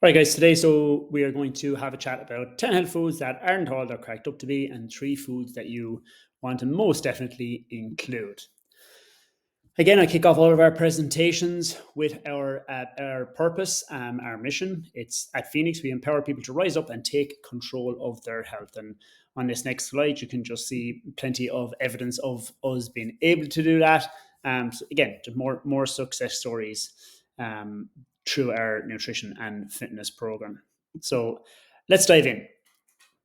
All right, guys, today we are going to have a chat about 10 health foods that aren't all they're cracked up to be and three foods that you want to most definitely include. Again, I kick off all of our presentations with our purpose, our mission. It's at Phoenix, we empower people to rise up and take control of their health. And on this next slide, you can just see plenty of evidence of us being able to do that. So again, just more success stories through our nutrition and fitness program. So let's dive in.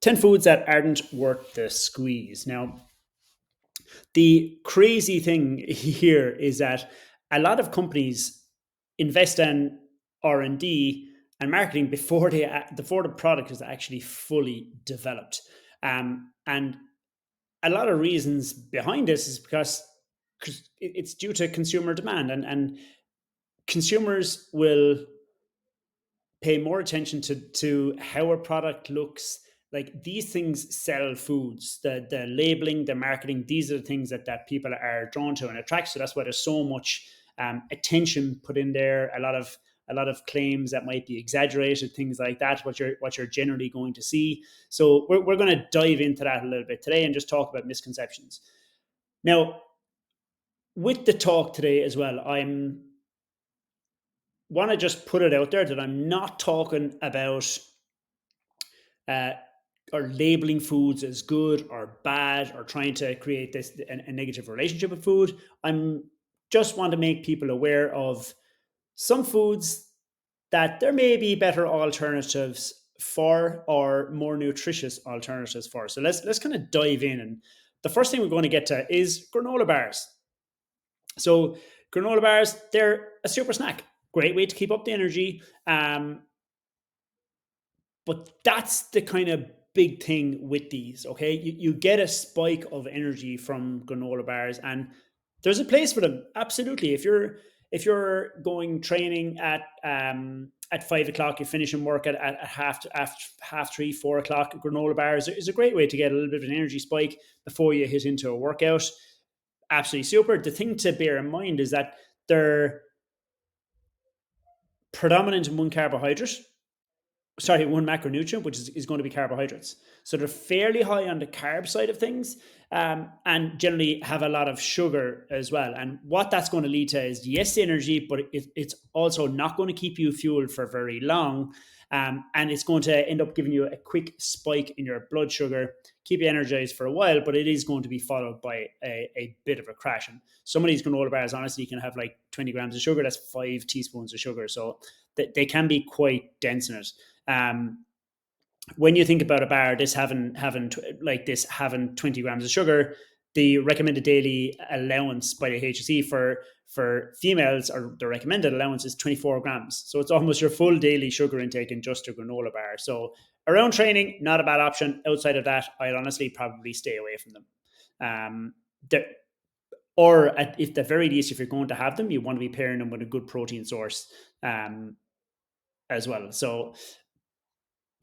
10 foods that aren't worth the squeeze. Now, the crazy thing here is that a lot of companies invest in R&D and marketing before the product is actually fully developed. And a lot of reasons behind this is because it's due to consumer demand, and consumers will pay more attention to how a product looks. Like, these things sell foods, the labeling, the marketing, these are the things that people are drawn to and attracted to. That's why there's so much attention put in there. A lot of claims that might be exaggerated, things like that, what you're generally going to see. So we're going to dive into that a little bit today and just talk about misconceptions. Now, with the talk today as well, I'm want to just put it out there that I'm not talking about uh, or labeling foods as good or bad or trying to create a negative relationship with food. I'm just want to make people aware of some foods that there may be better alternatives for, or more nutritious alternatives for. So let's kind of dive in. And the first thing we're going to get to is granola bars. So granola bars, they're a super snack. Great way to keep up the energy. But that's the kind of big thing with these, okay? You get a spike of energy from granola bars, and there's a place for them, absolutely. If you're going training at 5 o'clock, you're finishing work at half 3, 4 o'clock, granola bars is a great way to get a little bit of an energy spike before you hit into a workout. Absolutely super. The thing to bear in mind is that they're predominant in one macronutrient, which is going to be carbohydrates. So they're fairly high on the carb side of things, and generally have a lot of sugar as well. And what that's going to lead to is, yes, energy, but it's also not going to keep you fueled for very long. And it's going to end up giving you a quick spike in your blood sugar, keep you energized for a while, but it is going to be followed by a bit of a crash. And some of these granola bars, honestly, can have like 20 grams of sugar. That's 5 teaspoons of sugar. So they can be quite dense in it. When you think about a bar, having 20 grams of sugar, the recommended daily allowance by the HSE for females, or the recommended allowance, is 24 grams. So it's almost your full daily sugar intake in just a granola bar. So around training, not a bad option. Outside of that, I'd honestly probably stay away from them. Or if the very least, if you're going to have them, you want to be pairing them with a good protein source as well. So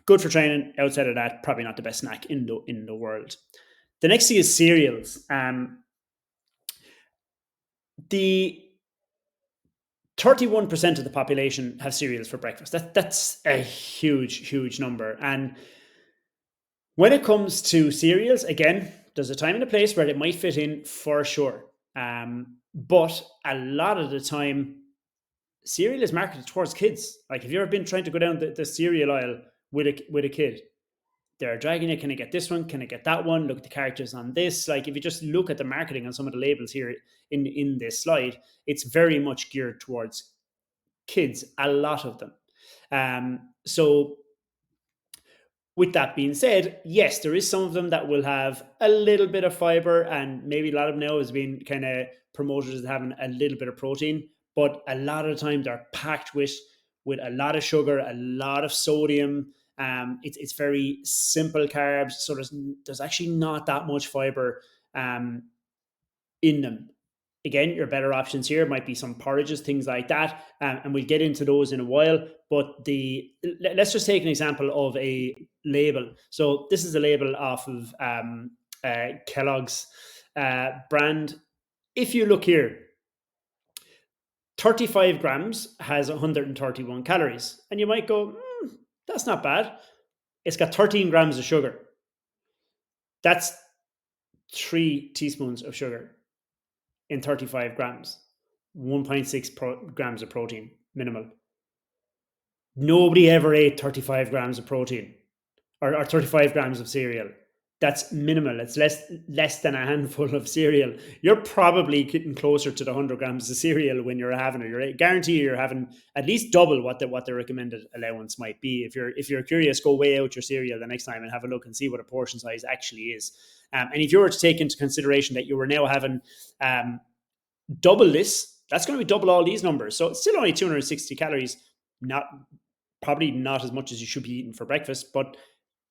good for training. Outside of that, probably not the best snack in the world. The next thing is cereals. The 31% of the population have cereals for breakfast. That's a huge number. And when it comes to cereals, again, there's a time and a place where it might fit in for sure. But a lot of the time, cereal is marketed towards kids. Like, if you've ever been trying to go down the cereal aisle with a kid, they're dragging it. Can I get this one? Can I get that one? Look at the characters on this. Like, if you just look at the marketing on some of the labels here in this slide, it's very much geared towards kids, a lot of them. So with that being said, yes, there is some of them that will have a little bit of fiber, and maybe a lot of them now has been kind of promoted as having a little bit of protein, but a lot of the time they're packed with a lot of sugar, a lot of sodium. It's very simple carbs, so there's actually not that much fiber in them. Again, your better options here might be some porridges, things like that, and we'll get into those in a while. But let's just take an example of a label. So this is a label off of Kellogg's brand. If you look here, 35 grams has 131 calories. And you might go, that's not bad. It's got 13 grams of sugar. That's 3 teaspoons of sugar in 35 grams, 1.6 grams of protein, minimal. Nobody ever ate 35 grams of protein or 35 grams of cereal. That's minimal. It's less than a handful of cereal. You're probably getting closer to the 100 grams of cereal when you're having it. You're guarantee you're having at least double what the recommended allowance might be. If you're curious, go weigh out your cereal the next time and have a look and see what a portion size actually is. And if you were to take into consideration that you were now having double this, that's going to be double all these numbers. So it's still only 260 calories. Probably not as much as you should be eating for breakfast, but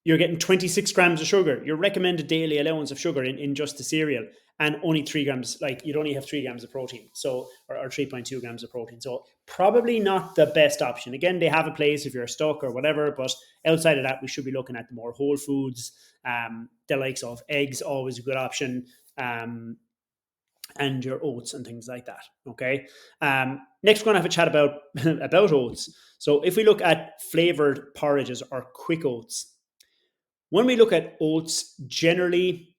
you're getting 26 grams of sugar. Your recommended daily allowance of sugar in just the cereal, and only 3 grams, like you'd only have 3 grams of protein, so or 3.2 grams of protein. So probably not the best option. Again, they have a place if you're stuck or whatever, but outside of that, we should be looking at the more whole foods, the likes of eggs, always a good option, and your oats and things like that. Okay. Next, we're going to have a chat about about oats. So if we look at flavored porridges or quick oats, when we look at oats, generally,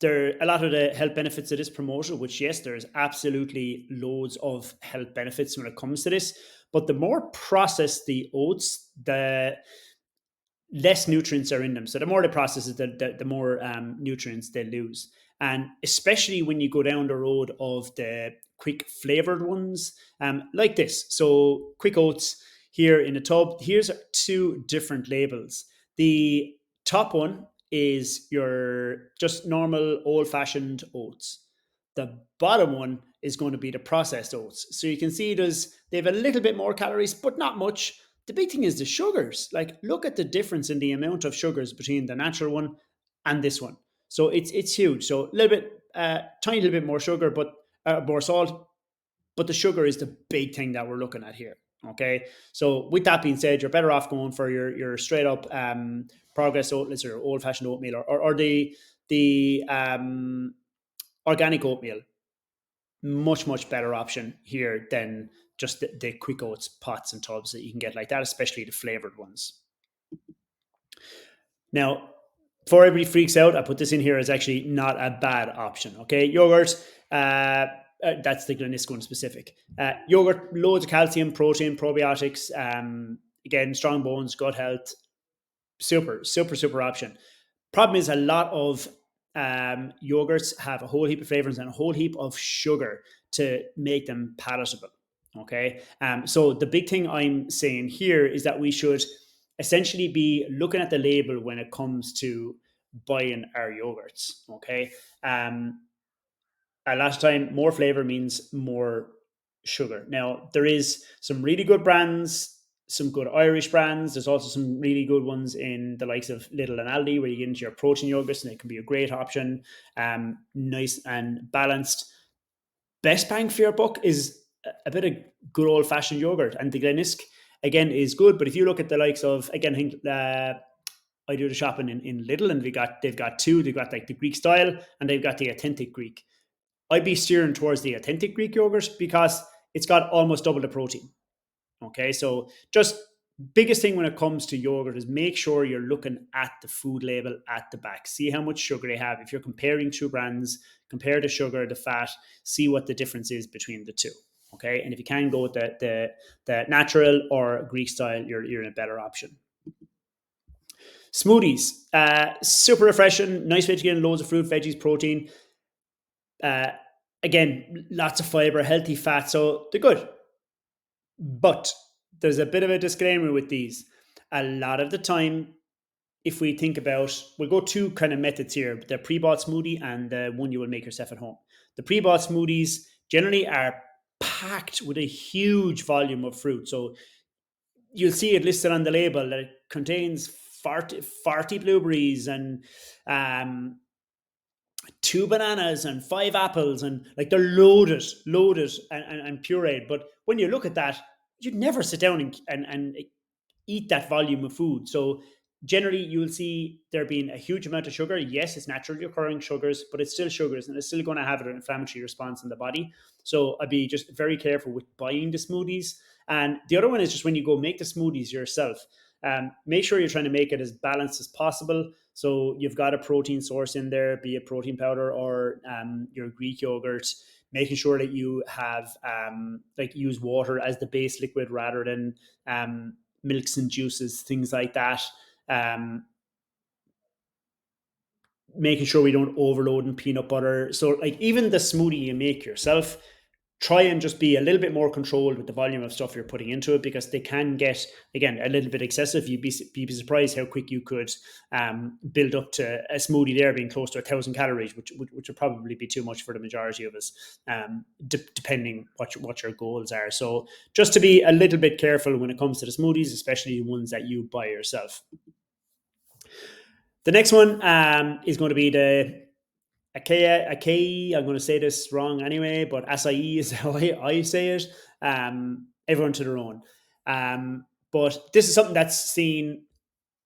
there are a lot of the health benefits of this promoted, which, yes, there's absolutely loads of health benefits when it comes to this. But the more processed the oats, the less nutrients are in them. So the more they process it, the more nutrients they lose. And especially when you go down the road of the quick flavored ones, like this. So quick oats here in a tub. Here's 2 different labels. The top one is your just normal old-fashioned oats. The bottom one is going to be the processed oats. So you can see they have a little bit more calories, but not much. The big thing is the sugars. Like, look at the difference in the amount of sugars between the natural one and this one. So it's huge. So a little bit, tiny little bit more sugar, but more salt. But the sugar is the big thing that we're looking at here. Okay. So with that being said, you're better off going for your straight up progress oatmeal or old fashioned oatmeal or the organic oatmeal. Much better option here than just the quick oats pots and tubs that you can get like that, especially the flavored ones. Now, before everybody freaks out, I put this in here as actually not a bad option. Okay, yogurt. That's the Glenisco one specific. Yogurt, loads of calcium, protein, probiotics. Again, strong bones, gut health. Super option. Problem is, a lot of yogurts have a whole heap of flavors and a whole heap of sugar to make them palatable. Okay. So the big thing I'm saying here is that we should essentially be looking at the label when it comes to buying our yogurts. Okay. A lot of time, more flavor means more sugar. Now, there is some really good brands, some good Irish brands. There's also some really good ones in the likes of Lidl and Aldi where you get into your protein yogurts, and it can be a great option. Nice and balanced. Best bang for your buck is a bit of good old fashioned yogurt, and the Glenisco again is good. But if you look at the likes of, again, I think I do the shopping in Lidl, and they've got 2. They've got like the Greek style, and they've got the authentic Greek. I'd be steering towards the authentic Greek yogurt because it's got almost double the protein. Okay, so just biggest thing when it comes to yogurt is make sure you're looking at the food label at the back. See how much sugar they have. If you're comparing 2 brands, compare the sugar, the fat, see what the difference is between the 2. Okay, and if you can go with the natural or Greek style, you're in a better option. Smoothies, super refreshing, nice way to get in loads of fruit, veggies, protein. Again, lots of fiber, healthy fat, so they're good. But there's a bit of a disclaimer with these. A lot of the time, if we think about, we'll go 2 kind of methods here: the pre-bought smoothie and the one you will make yourself at home. The pre-bought smoothies generally are packed with a huge volume of fruit. So you'll see it listed on the label that it contains 40 blueberries and 2 bananas and 5 apples, and like they're loaded and pureed. But when you look at that, you'd never sit down and eat that volume of food. So generally you'll see there being a huge amount of sugar. Yes, it's naturally occurring sugars, but it's still sugars and it's still going to have an inflammatory response in the body. So I'd be just very careful with buying the smoothies. And the other one is just when you go make the smoothies yourself, make sure you're trying to make it as balanced as possible. So you've got a protein source in there, be it protein powder or your Greek yogurt, making sure that you have like use water as the base liquid rather than milks and juices, things like that. Um, Making sure we don't overload in peanut butter. So, like, even the smoothie you make yourself, try and just be a little bit more controlled with the volume of stuff you're putting into it, because they can get, again, a little bit excessive. You'd be surprised how quick you could build up to a smoothie there being close to 1,000 calories, which would probably be too much for the majority of us, depending what your goals are. So just to be a little bit careful when it comes to the smoothies, especially the ones that you buy yourself. The next one is going to be the Acai. I'm going to say this wrong anyway, but acai is how I say it. Everyone to their own. But this is something that's seen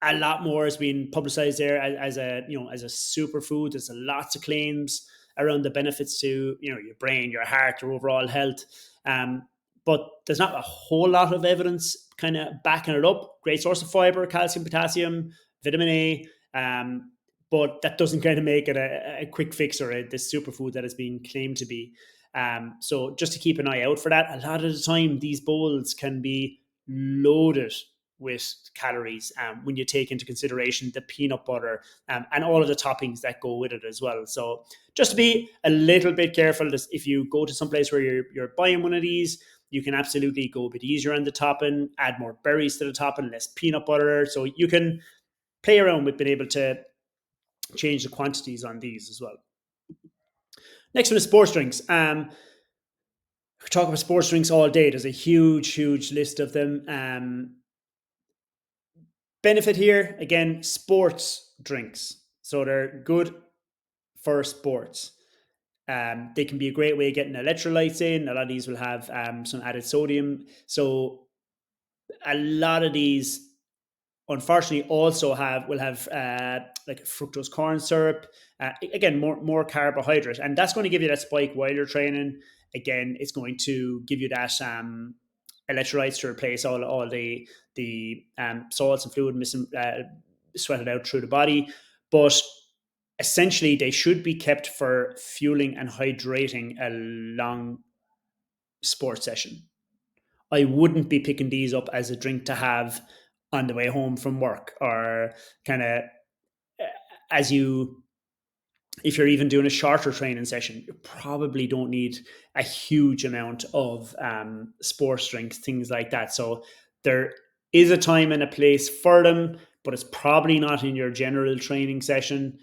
a lot more as being publicized there as a as a superfood. There's lots of claims around the benefits to your brain, your heart, your overall health. But there's not a whole lot of evidence kind of backing it up. Great source of fiber, calcium, potassium, vitamin A. But that doesn't kind of make it a quick fix or the superfood that it's being claimed to be. So just to keep an eye out for that. A lot of the time, these bowls can be loaded with calories when you take into consideration the peanut butter and all of the toppings that go with it as well. So just to be a little bit careful, if you go to some place where you're buying one of these, you can absolutely go a bit easier on the topping, add more berries to the topping, less peanut butter. So you can play around with being able to change the quantities on these as well. Next one is sports drinks. We could talk about sports drinks all day. There's a huge list of them. Benefit here, again, sports drinks. So they're good for sports. They can be a great way of getting electrolytes in. A lot of these will have some added sodium. So a lot of these, unfortunately, also will have like fructose corn syrup. Again, more carbohydrate, and that's going to give you that spike while you're training. Again, it's going to give you that electrolytes to replace all the salts and fluid sweated out through the body. But essentially, they should be kept for fueling and hydrating a long sports session. I wouldn't be picking these up as a drink to have on the way home from work, or kind of as you, if you're even doing a shorter training session, you probably don't need a huge amount of sports drinks, things like that. So there is a time and a place for them, but it's probably not in your general training session.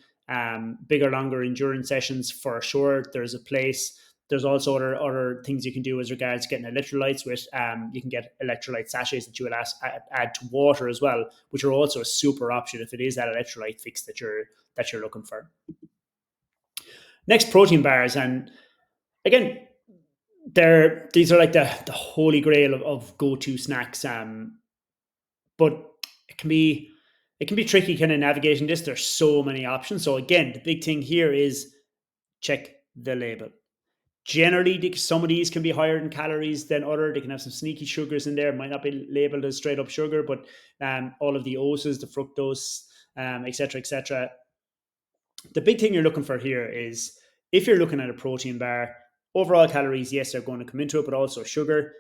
Bigger, longer endurance sessions for sure, there's a place. There's also other things you can do as regards getting electrolytes with. You can get electrolyte sachets that you would add to water as well, which are also a super option if it is that electrolyte fix that you're looking for. Next, protein bars, and again, these are like the holy grail of go-to snacks. But it can be tricky kind of navigating this. There's so many options. So again, the big thing here is check the label. Generally, some of these can be higher in calories than other. They can have some sneaky sugars in there. It might not be labeled as straight up sugar, but all of the oses, the fructose, etc., etc. The big thing you're looking for here is, if you're looking at a protein bar, overall calories, yes, they're going to come into it, but also sugar.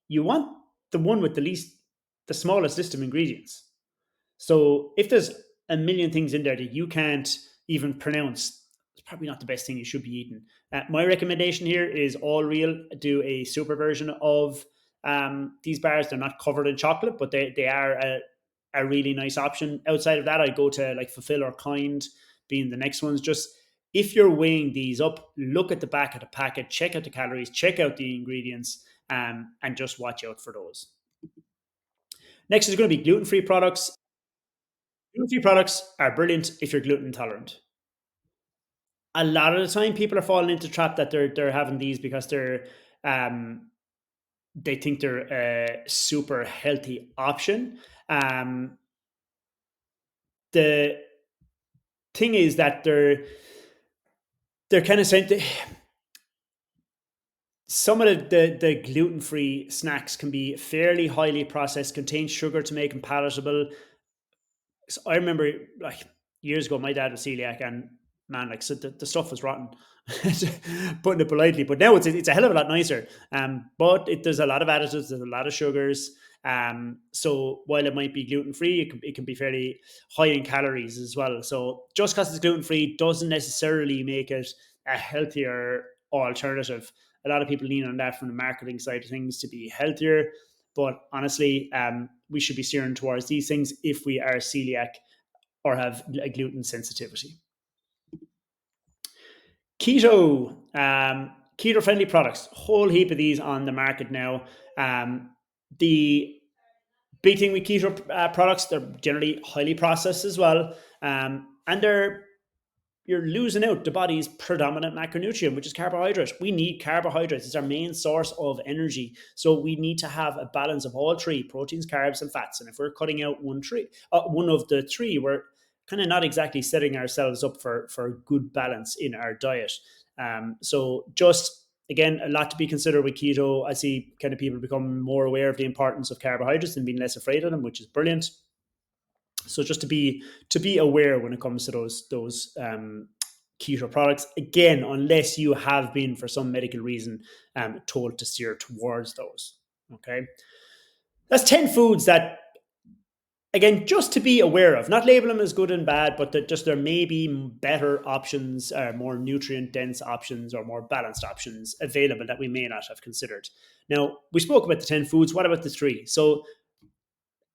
You want the one with the smallest list of ingredients. So if there's a million things in there that you can't even pronounce, it's probably not the best thing you should be eating. My recommendation here is Allreal do a super version of these bars. They're not covered in chocolate, but they are a really nice option. Outside of that, I go to like Fulfill or Kind being the next ones. Just if you're weighing these up, look at the back of the packet, check out the calories, check out the ingredients, and just watch out for those. Next is going to be gluten-free products. Gluten-free products are brilliant if you're gluten intolerant. A lot of the time, people are falling into the trap that they're having these because um, they think they're a super healthy option. the thing is that they're kind of saying some of the gluten-free snacks can be fairly highly processed, contain sugar to make them palatable. So I remember, like, years ago, my dad was celiac, and man, like, so the stuff was rotten, putting it politely. But now it's a hell of a lot nicer. But there's a lot of additives, there's a lot of sugars. So while it might be gluten free, it can be fairly high in calories as well. So just because it's gluten free doesn't necessarily make it a healthier alternative. A lot of people lean on that from the marketing side of things to be healthier. But honestly, we should be steering towards these things if we are celiac or have a gluten sensitivity. Keto, keto friendly products, whole heap of these on the market now. The big thing with keto products, they're generally highly processed as well, and you're losing out the body's predominant macronutrient, which is carbohydrate. We need carbohydrates. It's our main source of energy. So we need to have a balance of all three: proteins, carbs, and fats. And if we're cutting out one of the three, we're kind of not exactly setting ourselves up for a good balance in our diet. So just, again, a lot to be considered with keto. I see kind of people becoming more aware of the importance of carbohydrates and being less afraid of them, which is brilliant. So just to be aware when it comes to those keto products, again, unless you have been for some medical reason told to steer towards those. Okay, that's 10 foods that, again, just to be aware of, not label them as good and bad, but that just there may be better options, more nutrient dense options, or more balanced options available that we may not have considered. Now, we spoke about the 10 foods. What about the three? So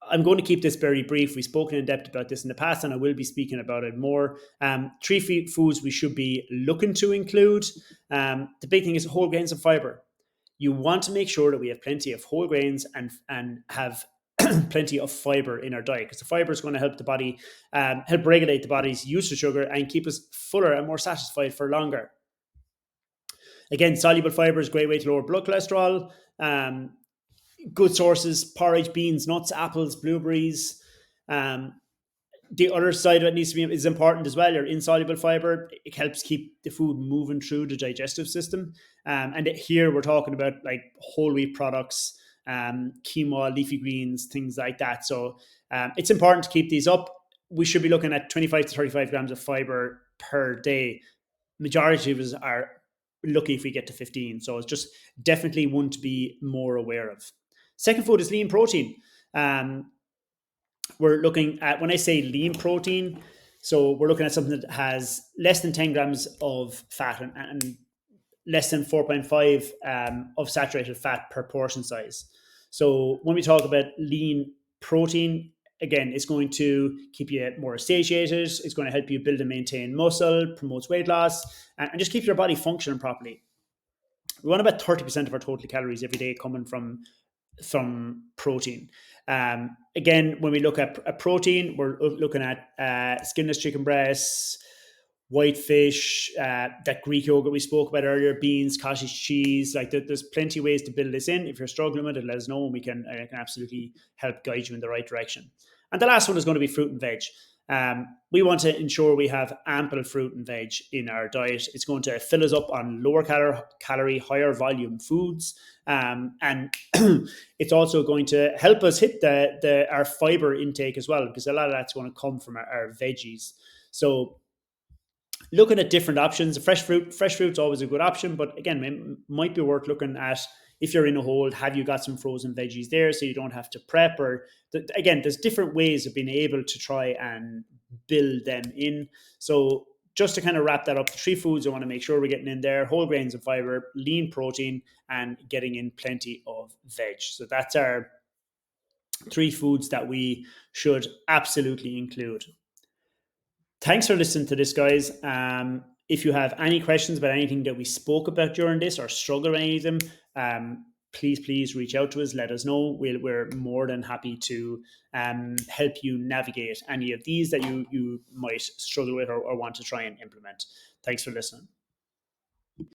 I'm going to keep this very brief. We've spoken in depth about this in the past, and I will be speaking about it more. Three foods we should be looking to include. The big thing is whole grains and fiber. You want to make sure that we have plenty of whole grains and have plenty of fiber in our diet, because the fiber is going to help the body, help regulate the body's use of sugar and keep us fuller and more satisfied for longer. Again, soluble fiber is a great way to lower blood cholesterol. Good sources: porridge, beans, nuts, apples, blueberries. The other side of it is important as well. Your insoluble fiber, it helps keep the food moving through the digestive system. And here we're talking about like whole wheat products, quinoa, leafy greens, things like that. So it's important to keep these up. We should be looking at 25 to 35 grams of fiber per day. Majority of us are lucky if we get to 15. So it's just definitely one to be more aware of. Second food is lean protein. We're looking at, when I say lean protein, so we're looking at something that has less than 10 grams of fat and less than 4.5 of saturated fat per portion size. So when we talk about lean protein, again, it's going to keep you more satiated. It's going to help you build and maintain muscle, promotes weight loss, and just keep your body functioning properly. We want about 30% of our total calories every day coming from protein. Again, when we look at a protein, we're looking at skinless chicken breasts, white fish, that Greek yogurt we spoke about earlier, beans, cottage cheese. Like, there's plenty of ways to build this in. If you're struggling with it, let us know, and I can absolutely help guide you in the right direction. And the last one is going to be fruit and veg. We want to ensure we have ample fruit and veg in our diet. It's going to fill us up on lower calorie, higher volume foods. And it's also going to help us hit our fiber intake as well, because a lot of that's going to come from our veggies. So looking at different options, fresh fruit's always a good option, but again, it might be worth looking at, if you're in a hold, have you got some frozen veggies there so you don't have to prep? Or again, there's different ways of being able to try and build them in. So just to kind of wrap that up, the three foods I want to make sure we're getting in there: whole grains and fiber, lean protein, and getting in plenty of veg. So that's our three foods that we should absolutely include. Thanks for listening to this, guys. If you have any questions about anything that we spoke about during this, or struggle with any of them, please reach out to us. Let us know. We're more than happy to help you navigate any of these that you might struggle with or want to try and implement. Thanks for listening.